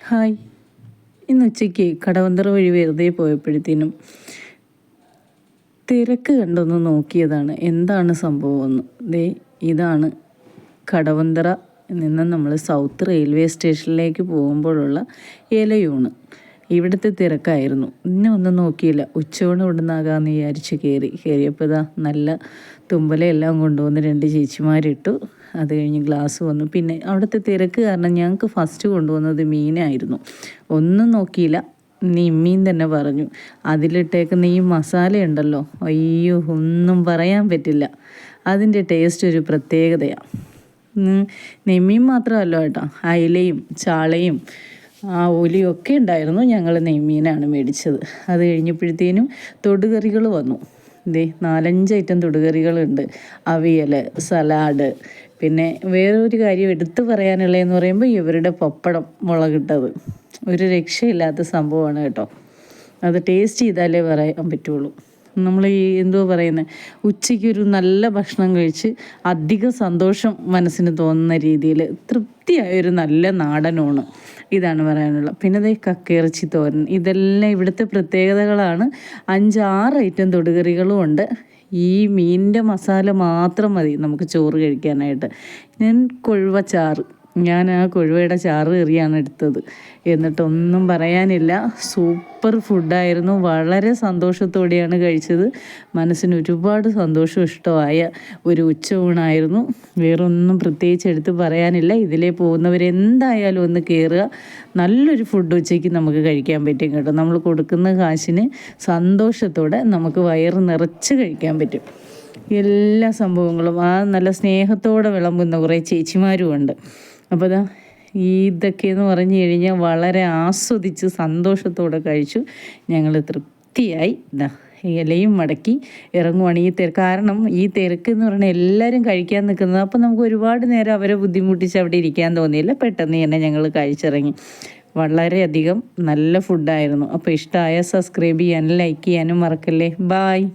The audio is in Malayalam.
ഹായ്. ഇന്ന് ഉച്ചയ്ക്ക് കടവന്തറ വഴി വെറുതെ പോയപ്പോഴത്തേനും തിരക്ക് കണ്ടൊന്ന് നോക്കിയതാണ് എന്താണ് സംഭവമെന്ന്. ഇതാണ് കടവന്തറ നിന്ന് നമ്മൾ സൗത്ത് റെയിൽവേ സ്റ്റേഷനിലേക്ക് പോകുമ്പോഴുള്ള ഇലയൂണ്. ഇവിടുത്തെ തിരക്കായിരുന്നു. ഇന്നെ ഒന്നും നോക്കിയില്ല. ഉച്ചയൂണ് ഇവിടുന്നാകാമെന്ന് വിചാരിച്ച് കയറിയപ്പോൾ നല്ല തുമ്പലയെല്ലാം കൊണ്ടുവന്ന് 2 ചേച്ചിമാരിട്ടു. അത് കഴിഞ്ഞ് ഗ്ലാസ് വന്നു. പിന്നെ അവിടുത്തെ തിരക്ക് കാരണം ഞങ്ങൾക്ക് ഫസ്റ്റ് കൊണ്ടുവന്നത് മീനായിരുന്നു. ഒന്നും നോക്കിയില്ല, മീൻ തന്നെ പറഞ്ഞു. അതിലിട്ടേക്കുന്ന ഈ മസാല ഉണ്ടല്ലോ, അയ്യോ ഒന്നും പറയാൻ പറ്റില്ല. അതിൻ്റെ ടേസ്റ്റ് ഒരു പ്രത്യേകതയാണ്. നെയ്മീൻ മാത്രമല്ല കേട്ടോ, അയിലയും ചാളയും ഒലിയും ഒക്കെ ഉണ്ടായിരുന്നു. ഞങ്ങൾ നെയ്മീനാണ് മേടിച്ചത്. അത് കഴിഞ്ഞപ്പോഴത്തേനും തൊടുകറികൾ വന്നു. 4-5 ഐറ്റം തൊടുകറികളുണ്ട്. അവിയൽ, സലാഡ്, പിന്നെ വേറൊരു കാര്യം എടുത്തു പറയാനുള്ളതെന്ന് പറയുമ്പോൾ ഇവരുടെ പപ്പടം മുളകിട്ടത് ഒരു രക്ഷയില്ലാത്ത സംഭവമാണ് കേട്ടോ. അത് ടേസ്റ്റ് ചെയ്താലേ പറയാൻ പറ്റുള്ളൂ. നമ്മൾ പറയുന്നത്, ഉച്ചയ്ക്കൊരു നല്ല ഭക്ഷണം കഴിച്ച് അധികം സന്തോഷം മനസ്സിന് തോന്നുന്ന രീതിയിൽ തൃപ്തിയായൊരു നല്ല നാടനൂണ് ഇതാണ് പറയാനുള്ളത്. പിന്നെ കക്കയിറച്ചി തോരൻ, ഇതെല്ലാം ഇവിടുത്തെ പ്രത്യേകതകളാണ്. 5-6 ഐറ്റം തൊടുകറികളും ഉണ്ട്. ഈ മീനിൻ്റെ മസാല മാത്രം മതി നമുക്ക് ചോറ് കഴിക്കാനായിട്ട്. ഞാൻ ആ കൊഴുവയുടെ ചാറ് കറിയാണ് എടുത്തത്. എന്നിട്ടൊന്നും പറയാനില്ല, സൂപ്പർ ഫുഡായിരുന്നു. വളരെ സന്തോഷത്തോടെയാണ് കഴിച്ചത്. മനസ്സിന് ഒരുപാട് സന്തോഷം ഇഷ്ടമായ ഒരു ഉച്ചയൂണായിരുന്നു. വേറൊന്നും പ്രത്യേകിച്ച് എടുത്ത് പറയാനില്ല. ഇതിലേ പോകുന്നവരെന്തായാലും ഒന്ന് കയറുക. നല്ലൊരു ഫുഡ് ഉച്ചയ്ക്ക് നമുക്ക് കഴിക്കാൻ പറ്റും കേട്ടോ. നമ്മൾ കൊടുക്കുന്ന കാശിന് സന്തോഷത്തോടെ നമുക്ക് വയറ് നിറച്ച് കഴിക്കാൻ പറ്റും. എല്ലാ സംഭവങ്ങളും നല്ല സ്നേഹത്തോടെ വിളമ്പുന്ന കുറേ ചേച്ചിമാരും ഉണ്ട്. അപ്പോൾ ഇതൊക്കെയെന്ന് പറഞ്ഞു കഴിഞ്ഞാൽ വളരെ ആസ്വദിച്ച് സന്തോഷത്തോടെ കഴിച്ചു. ഞങ്ങൾ തൃപ്തിയായി. ഇലയും മടക്കി ഇറങ്ങുവാണ്. കാരണം ഈ തിരക്ക് എന്ന് പറഞ്ഞാൽ എല്ലാവരും കഴിക്കാൻ നിൽക്കുന്നത്. അപ്പോൾ നമുക്ക് ഒരുപാട് നേരം അവരെ ബുദ്ധിമുട്ടിച്ച് അവിടെ ഇരിക്കാൻ തോന്നിയില്ല. പെട്ടെന്ന് തന്നെ ഞങ്ങൾ കഴിച്ചിറങ്ങി. വളരെയധികം നല്ല ഫുഡായിരുന്നു. അപ്പോൾ ഇഷ്ടമായ സബ്സ്ക്രൈബ് ചെയ്യാനും ലൈക്ക് ചെയ്യാനും മറക്കല്ലേ. ബായ്.